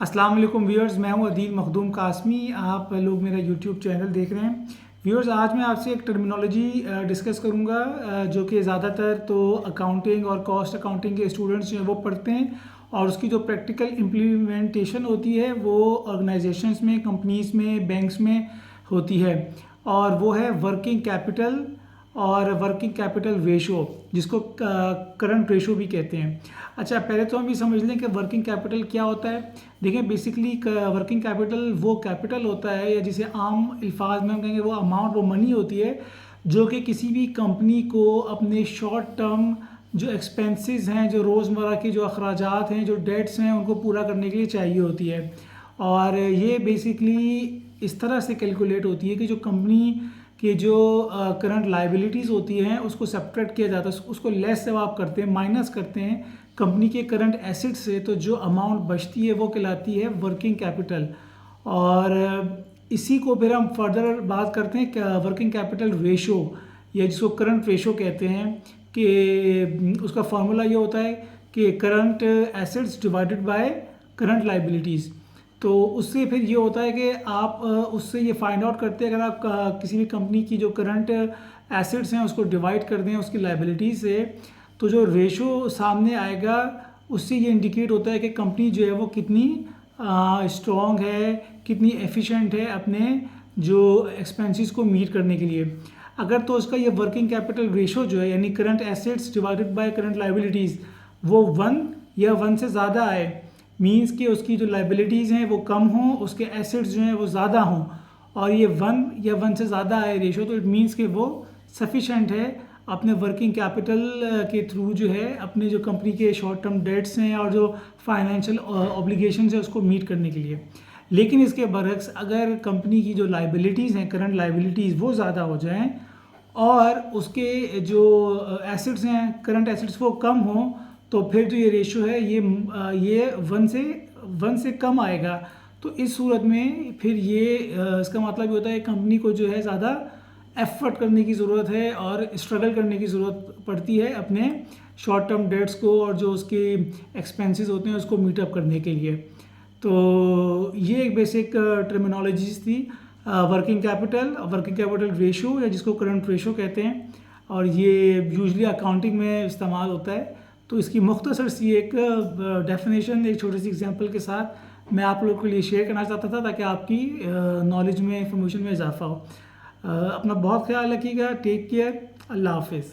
अस्सलाम वालेकुम व्यूअर्स, मैं हूं अदील मखदूम कासमी। आप लोग मेरा यूट्यूब चैनल देख रहे हैं। व्यूअर्स, आज मैं आपसे एक टर्मिनोलॉजी डिस्कस करूंगा जो कि ज़्यादातर तो अकाउंटिंग और कॉस्ट अकाउंटिंग के स्टूडेंट्स जो हैं वो पढ़ते हैं, और उसकी जो प्रैक्टिकल इम्प्लीमेंटेशन होती है वो ऑर्गेनाइजेशंस में, कंपनीज़ में, बैंक्स में होती है, और वो है वर्किंग कैपिटल और वर्किंग कैपिटल रेशो, जिसको करंट रेशो भी कहते हैं। अच्छा, पहले तो हम ये समझ लें कि वर्किंग कैपिटल क्या होता है। देखें, बेसिकली वर्किंग कैपिटल वो कैपिटल होता है, या जिसे आम अल्फाज में हम कहेंगे वो अमाउंट, वो मनी होती है जो कि किसी भी कंपनी को अपने शॉर्ट टर्म जो एक्सपेंसेस हैं, जो रोज़मर्रा के जो अखराजात हैं, जो डेट्स हैं, उनको पूरा करने के लिए चाहिए होती है। और ये बेसिकली इस तरह से कैलकुलेट होती है कि जो कंपनी कि जो करंट लाइबिलिटीज़ होती हैं उसको सेपरेट किया जाता है, उसको लेस जब आप करते हैं, माइनस करते हैं कंपनी के करंट एसेट से, तो जो अमाउंट बचती है वो कहलाती है वर्किंग कैपिटल। और इसी को फिर हम फर्दर बात करते हैं वर्किंग कैपिटल रेशो, या जिसको करंट रेशो कहते हैं, कि उसका फार्मूला ये होता है कि current assets divided by current liabilities. तो उससे फिर ये होता है कि आप उससे ये फाइंड आउट करते हैं, अगर आप किसी भी कंपनी की जो करंट एसेट्स हैं उसको डिवाइड कर दें उसकी लाइबिलिटी से, तो जो रेशो सामने आएगा उससे ये इंडिकेट होता है कि कंपनी जो है वो कितनी स्ट्रॉन्ग है, कितनी एफिशिएंट है अपने जो एक्सपेंसेस को मीट करने के लिए। अगर तो उसका ये वर्किंग कैपिटल रेशो जो है, यानी current assets divided by current liabilities, वो 1 या 1 से ज़्यादा आए, मीन्स कि उसकी जो लाइबिलिटीज़ हैं वो कम हों, उसके एसेट्स जो हैं वो ज़्यादा हों, और ये 1 या 1 से ज़्यादा आए रेशो, तो इट मीन्स कि वो सफिशेंट है अपने वर्किंग कैपिटल के थ्रू जो है अपने जो कंपनी के शॉर्ट टर्म डेट्स हैं और जो फाइनेंशियल ऑब्लिगेशंस है उसको मीट करने के लिए। लेकिन इसके बरक्स अगर कंपनी की जो लाइबिलिटीज़ हैं, करंट लाइबिलिटीज़, वो ज़्यादा हो जाएं और उसके जो एसेट्स हैं, करंट एसेट्स, वो कम हों, तो फिर जो ये रेशो है ये 1 से कम आएगा। तो इस सूरत में फिर ये इसका मतलब ये होता है कंपनी को जो है ज़्यादा एफर्ट करने की ज़रूरत है और स्ट्रगल करने की ज़रूरत पड़ती है अपने शॉर्ट टर्म डेट्स को और जो उसके एक्सपेंसेस होते हैं उसको मीटअप करने के लिए। तो ये एक बेसिक टर्मिनोलॉजीज थी, वर्किंग कैपिटल रेशो, या जिसको करंट रेशो कहते हैं, और ये यूजुअली अकाउंटिंग में इस्तेमाल होता है। तो इसकी मुख्तसर सी एक डेफिनेशन एक छोटी सी एग्जांपल के साथ मैं आप लोगों के लिए शेयर करना चाहता था, ताकि आपकी नॉलेज में, इंफॉर्मेशन में इजाफा हो। अपना बहुत ख्याल रखिएगा। Take care. अल्लाह हाफिज़।